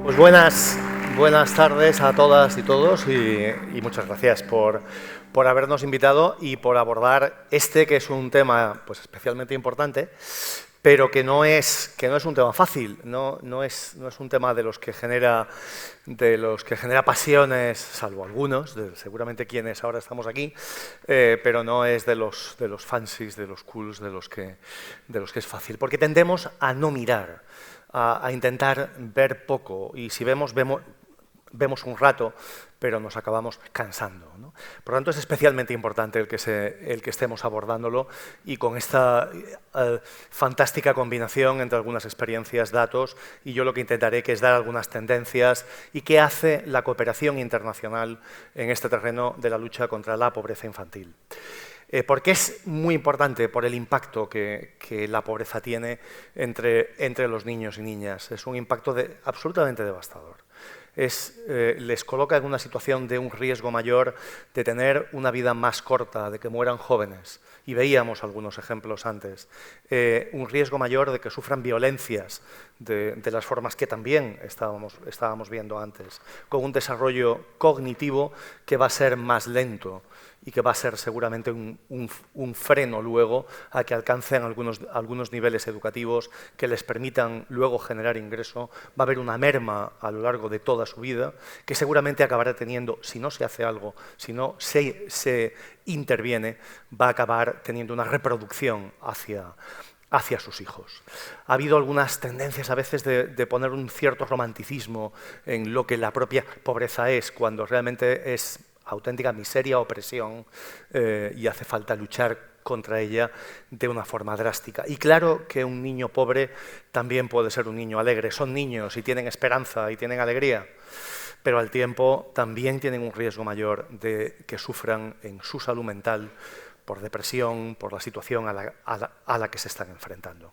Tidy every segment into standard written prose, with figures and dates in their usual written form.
Pues buenas tardes a todas y todos y muchas gracias por habernos invitado y por abordar este que es un tema pues, especialmente importante, pero que no es un tema fácil, no es un tema de los que genera pasiones, salvo algunos, seguramente quienes ahora estamos aquí, pero no es de los fancies, de los cools, de los que es fácil, porque tendemos a no mirar, a intentar ver poco, y si vemos un rato, pero nos acabamos cansando, ¿no? Por lo tanto, es especialmente importante el que estemos abordándolo y con esta fantástica combinación entre algunas experiencias, datos, y yo lo que intentaré que es dar algunas tendencias y qué hace la cooperación internacional en este terreno de la lucha contra la pobreza infantil. Porque es muy importante por el impacto que la pobreza tiene entre los niños y niñas. Es un impacto absolutamente devastador. Les coloca en una situación de un riesgo mayor de tener una vida más corta, de que mueran jóvenes. Y veíamos algunos ejemplos antes. Un riesgo mayor de que sufran violencias de las formas que también estábamos viendo antes, con un desarrollo cognitivo que va a ser más lento y que va a ser seguramente un freno luego a que alcancen algunos niveles educativos que les permitan luego generar ingreso. Va a haber una merma a lo largo de toda su vida que seguramente acabará teniendo, si no se hace algo, si no se interviene, va a acabar teniendo una reproducción hacia sus hijos. Ha habido algunas tendencias a veces de poner un cierto romanticismo en lo que la propia pobreza es, cuando realmente es auténtica miseria, opresión, y hace falta luchar contra ella de una forma drástica. Y claro que un niño pobre también puede ser un niño alegre. Son niños y tienen esperanza y tienen alegría, pero al tiempo también tienen un riesgo mayor de que sufran en su salud mental por depresión, por la situación a la que se están enfrentando.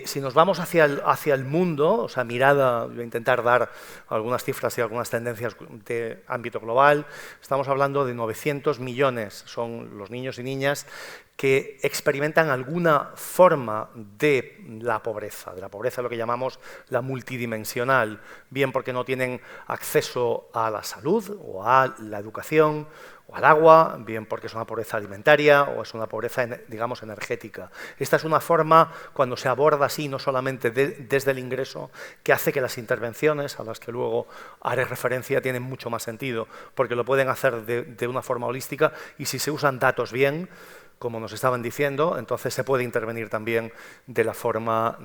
Si nos vamos hacia el mundo, o sea, mirada, voy a intentar dar algunas cifras y algunas tendencias de ámbito global, estamos hablando de 900 millones, son los niños y niñas que experimentan alguna forma de la pobreza lo que llamamos la multidimensional, bien porque no tienen acceso a la salud o a la educación, o al agua, bien porque es una pobreza alimentaria o es una pobreza, digamos, energética. Esta es una forma, cuando se aborda así, no solamente desde el ingreso, que hace que las intervenciones, a las que luego haré referencia, tienen mucho más sentido, porque lo pueden hacer de una forma holística y si se usan datos bien, como nos estaban diciendo, entonces se puede intervenir también de la forma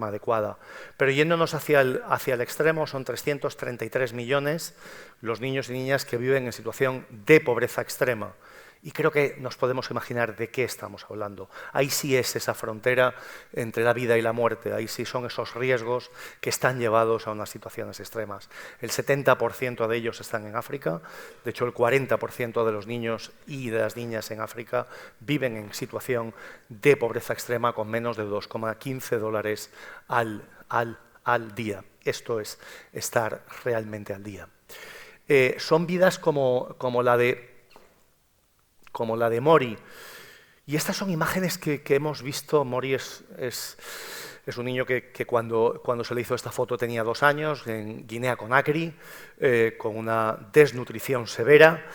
adecuada. Pero yéndonos hacia el extremo, son 333 millones los niños y niñas que viven en situación de pobreza extrema. Y creo que nos podemos imaginar de qué estamos hablando. Ahí sí es esa frontera entre la vida y la muerte, ahí sí son esos riesgos que están llevados a unas situaciones extremas. El 70% de ellos están en África, de hecho el 40% de los niños y de las niñas en África viven en situación de pobreza extrema con menos de 2,15 dólares al día. Esto es estar realmente al día. Son vidas como la de Mori. Y estas son imágenes que hemos visto. Mori es un niño que cuando se le hizo esta foto tenía 2 años, en Guinea-Conakry, con una desnutrición severa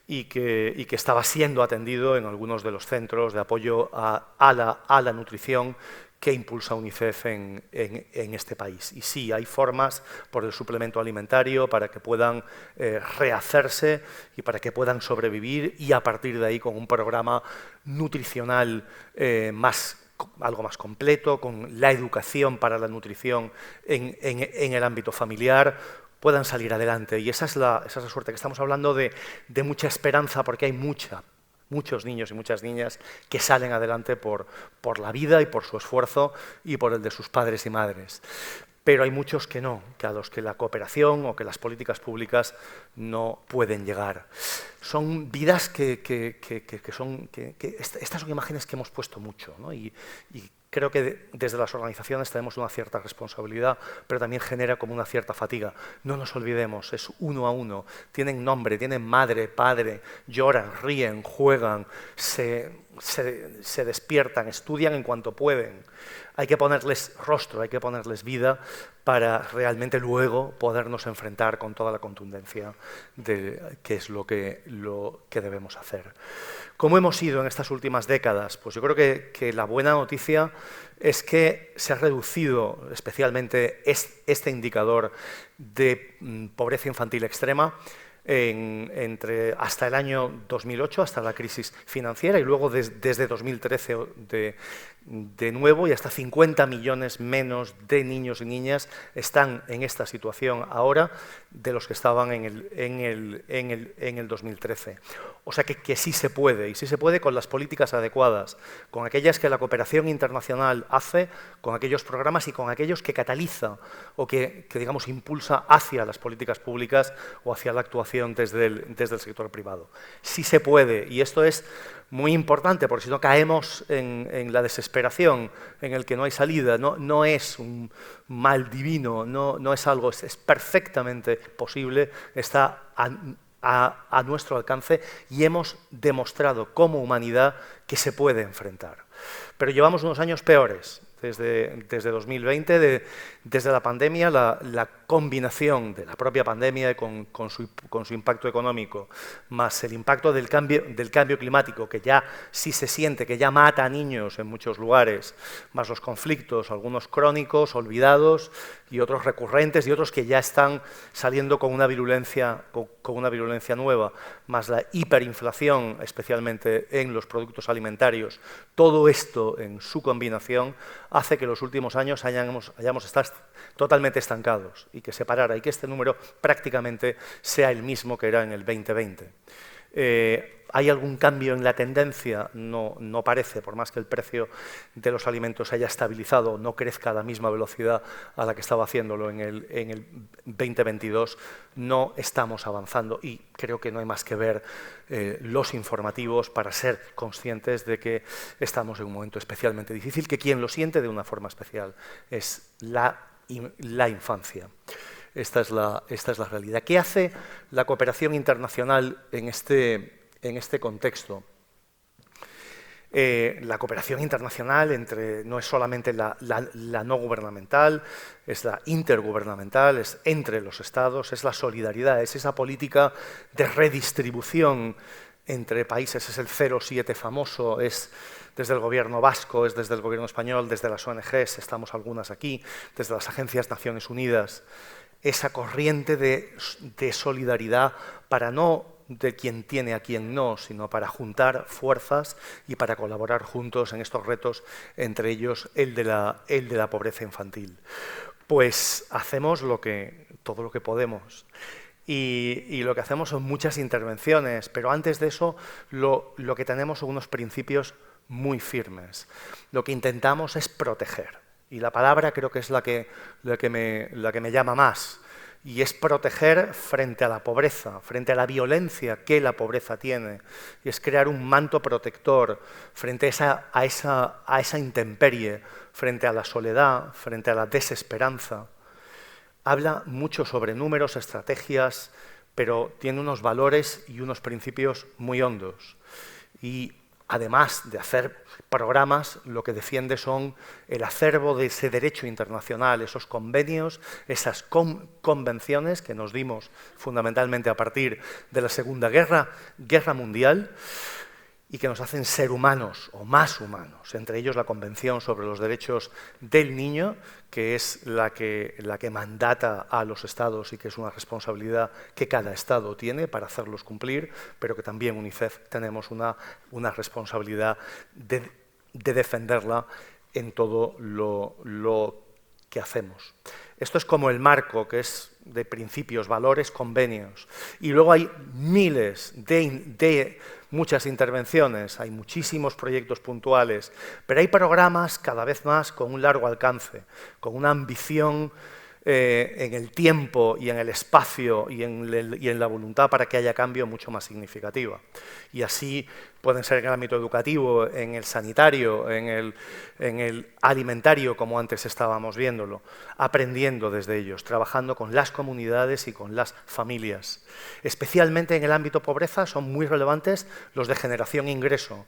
y que estaba siendo atendido en algunos de los centros de apoyo a la nutrición que impulsa UNICEF en este país. Y sí, hay formas por el suplemento alimentario para que puedan rehacerse y para que puedan sobrevivir, y a partir de ahí con un programa nutricional algo más completo, con la educación para la nutrición en el ámbito familiar, puedan salir adelante. Y esa es la suerte, que estamos hablando de mucha esperanza, porque hay muchos niños y muchas niñas que salen adelante por la vida y por su esfuerzo y por el de sus padres y madres. Pero hay muchos que no, que a los que la cooperación o que las políticas públicas no pueden llegar. Son vidas estas son imágenes que hemos puesto mucho, ¿no? Y creo que desde las organizaciones tenemos una cierta responsabilidad, pero también genera como una cierta fatiga. No nos olvidemos, es uno a uno, tienen nombre, tienen madre, padre, lloran, ríen, juegan, se despiertan, estudian en cuanto pueden. hay que ponerles rostro, hay que ponerles vida para realmente luego podernos enfrentar con toda la contundencia de qué es lo que debemos hacer. ¿Cómo hemos ido en estas últimas décadas? Pues yo creo que la buena noticia es que se ha reducido especialmente este indicador de pobreza infantil extrema hasta el año 2008, hasta la crisis financiera, y luego desde 2013 de nuevo, y hasta 50 millones menos de niños y niñas están en esta situación ahora de los que estaban en el 2013. O sea que sí se puede, y sí se puede con las políticas adecuadas, con aquellas que la cooperación internacional hace, con aquellos programas y con aquellos que cataliza o que digamos, impulsa hacia las políticas públicas o hacia la actuación desde el sector privado. Sí se puede, y esto es muy importante, porque si no caemos en la desesperación, en el que no hay salida. No es un mal divino, no es algo, es perfectamente posible, está a nuestro alcance, y hemos demostrado como humanidad que se puede enfrentar. Pero llevamos unos años peores. Desde 2020, desde la pandemia, la combinación de la propia pandemia con su impacto económico, más el impacto del cambio climático, que ya sí se siente, que ya mata a niños en muchos lugares, más los conflictos, algunos crónicos, olvidados, y otros recurrentes, y otros que ya están saliendo con una virulencia nueva, más la hiperinflación, especialmente en los productos alimentarios. Todo esto en su combinación hace que los últimos años hayamos estado totalmente estancados, y que se parara, y que este número prácticamente sea el mismo que era en el 2020. ¿Hay algún cambio en la tendencia? No parece, por más que el precio de los alimentos haya estabilizado, no crezca a la misma velocidad a la que estaba haciéndolo en el 2022, no estamos avanzando, y creo que no hay más que ver los informativos para ser conscientes de que estamos en un momento especialmente difícil, que quien lo siente de una forma especial es la infancia. Esta es la realidad. ¿Qué hace la cooperación internacional en este contexto? La cooperación internacional no es solamente la no gubernamental, es la intergubernamental, es entre los estados, es la solidaridad, es esa política de redistribución entre países, es el 0,7 famoso, es desde el gobierno vasco, es desde el gobierno español, desde las ONGs, estamos algunas aquí, desde las agencias Naciones Unidas, esa corriente de solidaridad para no de quien tiene a quien no, sino para juntar fuerzas y para colaborar juntos en estos retos, entre ellos el de la pobreza infantil. Pues hacemos todo lo que podemos. Y lo que hacemos son muchas intervenciones, pero antes de eso lo que tenemos son unos principios muy firmes. Lo que intentamos es proteger. Y la palabra creo que es la que me llama más, y es proteger frente a la pobreza, frente a la violencia que la pobreza tiene, y es crear un manto protector frente a esa intemperie, frente a la soledad, frente a la desesperanza. Habla mucho sobre números, estrategias, pero tiene unos valores y unos principios muy hondos. Y además de hacer programas, lo que defiende son el acervo de ese derecho internacional, esos convenios, esas convenciones que nos dimos fundamentalmente a partir de la Segunda Guerra Mundial, y que nos hacen ser humanos o más humanos, entre ellos la Convención sobre los Derechos del Niño, que es la que mandata a los estados y que es una responsabilidad que cada estado tiene para hacerlos cumplir, pero que también UNICEF tenemos una responsabilidad de defenderla en todo lo que hacemos. Esto es como el marco, que es de principios, valores, convenios. Y luego hay miles de muchas intervenciones, hay muchísimos proyectos puntuales, pero hay programas cada vez más con un largo alcance, con una ambición en el tiempo y en el espacio y en la voluntad para que haya cambio mucho más significativa. Y así pueden ser en el ámbito educativo, en el sanitario, en el alimentario, como antes estábamos viéndolo, aprendiendo desde ellos, trabajando con las comunidades y con las familias. Especialmente en el ámbito pobreza son muy relevantes los de generación ingreso,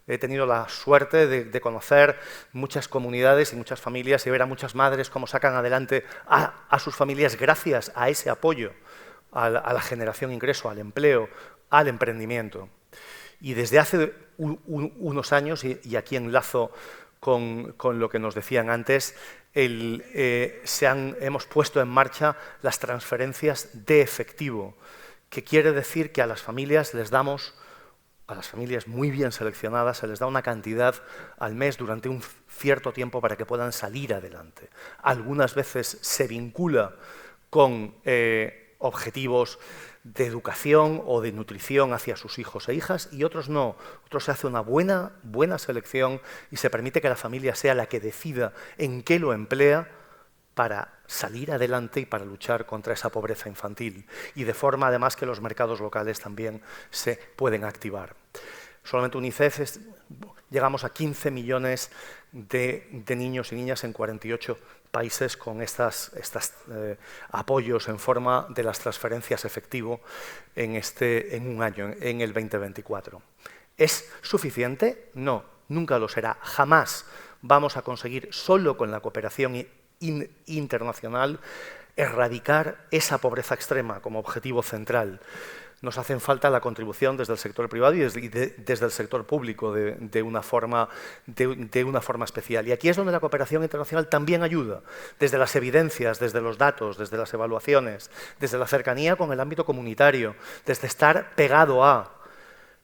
He tenido la suerte de conocer muchas comunidades y muchas familias y ver a muchas madres cómo sacan adelante a sus familias gracias a ese apoyo a la generación de ingreso, al empleo, al emprendimiento. Y desde hace unos años, y aquí enlazo con lo que nos decían antes, hemos puesto en marcha las transferencias de efectivo, que quiere decir que a las familias les damos, a las familias muy bien seleccionadas, se les da una cantidad al mes durante un cierto tiempo para que puedan salir adelante. Algunas veces se vincula con objetivos de educación o de nutrición hacia sus hijos e hijas, y otros no. Otros se hace una buena selección y se permite que la familia sea la que decida en qué lo emplea para salir adelante y para luchar contra esa pobreza infantil, y de forma además que los mercados locales también se pueden activar. Solamente UNICEF llegamos a 15 millones de niños y niñas en 48 países con estos apoyos en forma de las transferencias efectivo en un año, en el 2024. ¿Es suficiente? No, nunca lo será. Jamás vamos a conseguir, solo con la cooperación internacional, erradicar esa pobreza extrema como objetivo central. Nos hacen falta la contribución desde el sector privado y desde el sector público de una forma especial. Y aquí es donde la cooperación internacional también ayuda, desde las evidencias, desde los datos, desde las evaluaciones, desde la cercanía con el ámbito comunitario, desde estar pegado a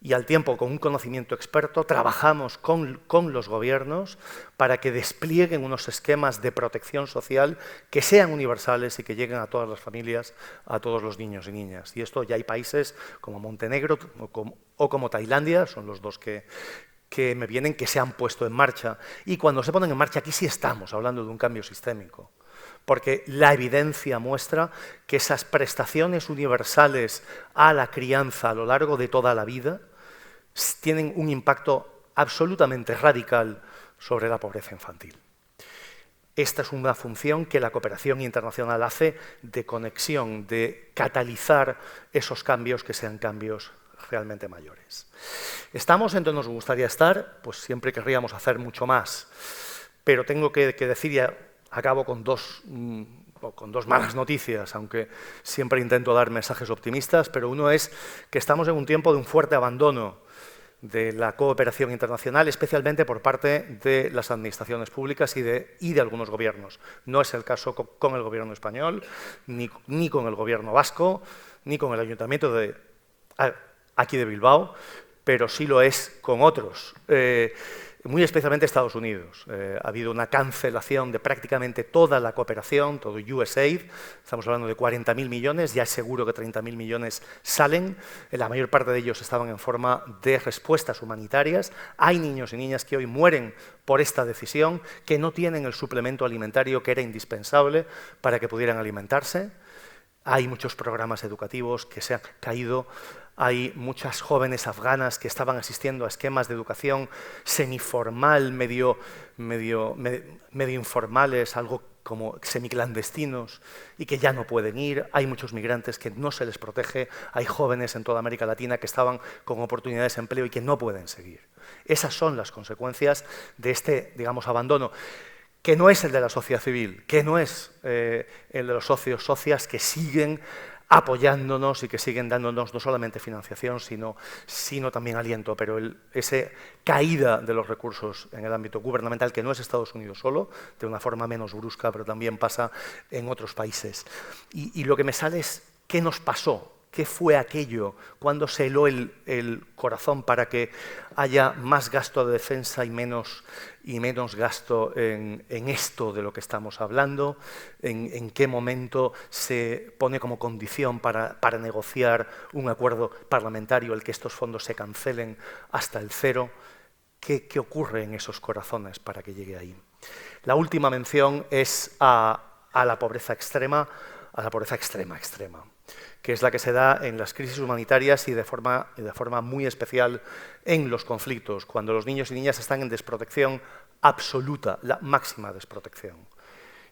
y al tiempo con un conocimiento experto, trabajamos con los gobiernos para que desplieguen unos esquemas de protección social que sean universales y que lleguen a todas las familias, a todos los niños y niñas. Y esto ya hay países como Montenegro o como Tailandia, son los dos que me vienen, que se han puesto en marcha. Y cuando se ponen en marcha, aquí sí estamos hablando de un cambio sistémico, porque la evidencia muestra que esas prestaciones universales a la crianza a lo largo de toda la vida tienen un impacto absolutamente radical sobre la pobreza infantil. Esta es una función que la cooperación internacional hace de conexión, de catalizar esos cambios que sean cambios realmente mayores. ¿Estamos en donde nos gustaría estar? Pues siempre querríamos hacer mucho más, pero tengo que decir, ya acabo con dos malas noticias, aunque siempre intento dar mensajes optimistas, pero uno es que estamos en un tiempo de un fuerte abandono de la cooperación internacional, especialmente por parte de las administraciones públicas y de algunos gobiernos. No es el caso con el gobierno español, ni con el gobierno vasco, ni con el ayuntamiento aquí de Bilbao, pero sí lo es con otros. Muy especialmente Estados Unidos. Ha habido una cancelación de prácticamente toda la cooperación, todo USAID, estamos hablando de 40.000 millones, ya es seguro que 30.000 millones salen, la mayor parte de ellos estaban en forma de respuestas humanitarias. Hay niños y niñas que hoy mueren por esta decisión, que no tienen el suplemento alimentario que era indispensable para que pudieran alimentarse. Hay muchos programas educativos que se han caído. Hay muchas jóvenes afganas que estaban asistiendo a esquemas de educación semiformal, medio informales, algo como semiclandestinos, y que ya no pueden ir. Hay muchos migrantes que no se les protege. Hay jóvenes en toda América Latina que estaban con oportunidades de empleo y que no pueden seguir. Esas son las consecuencias de este, digamos, abandono, que no es el de la sociedad civil, que no es el de los socios, socias que siguen apoyándonos y que siguen dándonos no solamente financiación, sino también aliento, pero esa caída de los recursos en el ámbito gubernamental, que no es Estados Unidos solo, de una forma menos brusca, pero también pasa en otros países. Y lo que me sale es, ¿qué nos pasó? ¿Qué fue aquello? ¿Cuándo se heló el corazón para que haya más gasto de defensa y menos gasto en esto de lo que estamos hablando? ¿En qué momento se pone como condición para negociar un acuerdo parlamentario el que estos fondos se cancelen hasta el cero? ¿Qué ocurre en esos corazones para que llegue ahí? La última mención es a la pobreza extrema, extrema, que es la que se da en las crisis humanitarias y de forma muy especial en los conflictos, cuando los niños y niñas están en desprotección absoluta, la máxima desprotección.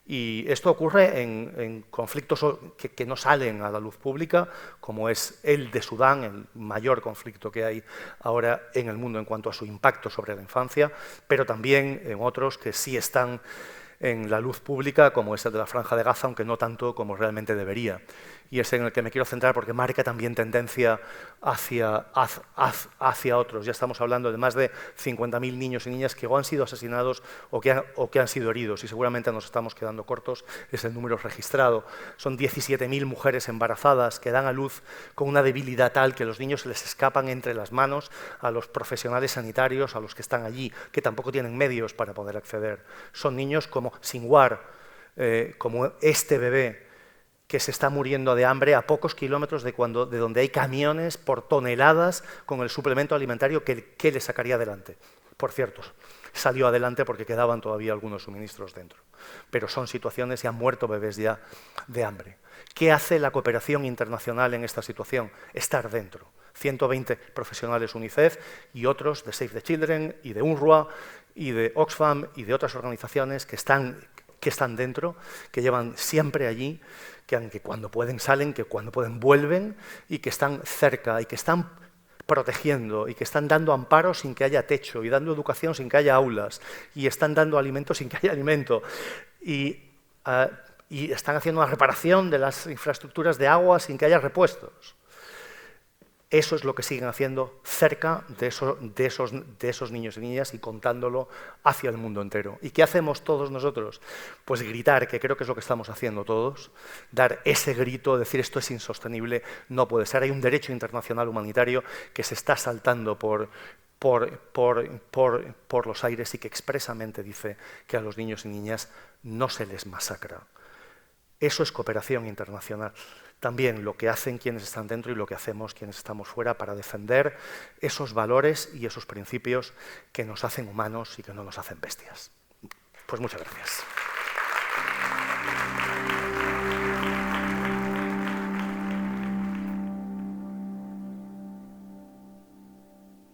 Y esto ocurre en conflictos que no salen a la luz pública, como es el de Sudán, el mayor conflicto que hay ahora en el mundo en cuanto a su impacto sobre la infancia, pero también en otros que sí están en la luz pública, como es el de la Franja de Gaza, aunque no tanto como realmente debería. Y es en el que me quiero centrar porque marca también tendencia hacia otros. Ya estamos hablando de más de 50.000 niños y niñas que o han sido asesinados o que han sido heridos, y seguramente nos estamos quedando cortos, es el número registrado. Son 17.000 mujeres embarazadas que dan a luz con una debilidad tal que los niños les escapan entre las manos a los profesionales sanitarios, a los que están allí, que tampoco tienen medios para poder acceder. Son niños como Sinwar, como este bebé, que se está muriendo de hambre a pocos kilómetros de donde hay camiones por toneladas con el suplemento alimentario que le sacaría adelante. Por cierto, salió adelante porque quedaban todavía algunos suministros dentro. Pero son situaciones y han muerto bebés ya de hambre. ¿Qué hace la cooperación internacional en esta situación? Estar dentro. 120 profesionales UNICEF y otros de Save the Children y de UNRWA y de Oxfam y de otras organizaciones que están dentro, que llevan siempre allí, que aunque cuando pueden salen, que cuando pueden vuelven, y que están cerca y que están protegiendo y que están dando amparo sin que haya techo y dando educación sin que haya aulas y están dando alimento sin que haya alimento y están haciendo una reparación de las infraestructuras de agua sin que haya repuestos. Eso es lo que siguen haciendo cerca de esos niños y niñas y contándolo hacia el mundo entero. ¿Y qué hacemos todos nosotros? Pues gritar, que creo que es lo que estamos haciendo todos, dar ese grito, decir esto es insostenible, no puede ser. Hay un derecho internacional humanitario que se está saltando por los aires y que expresamente dice que a los niños y niñas no se les masacra. Eso es cooperación internacional. También lo que hacen quienes están dentro y lo que hacemos quienes estamos fuera para defender esos valores y esos principios que nos hacen humanos y que no nos hacen bestias. Pues muchas gracias.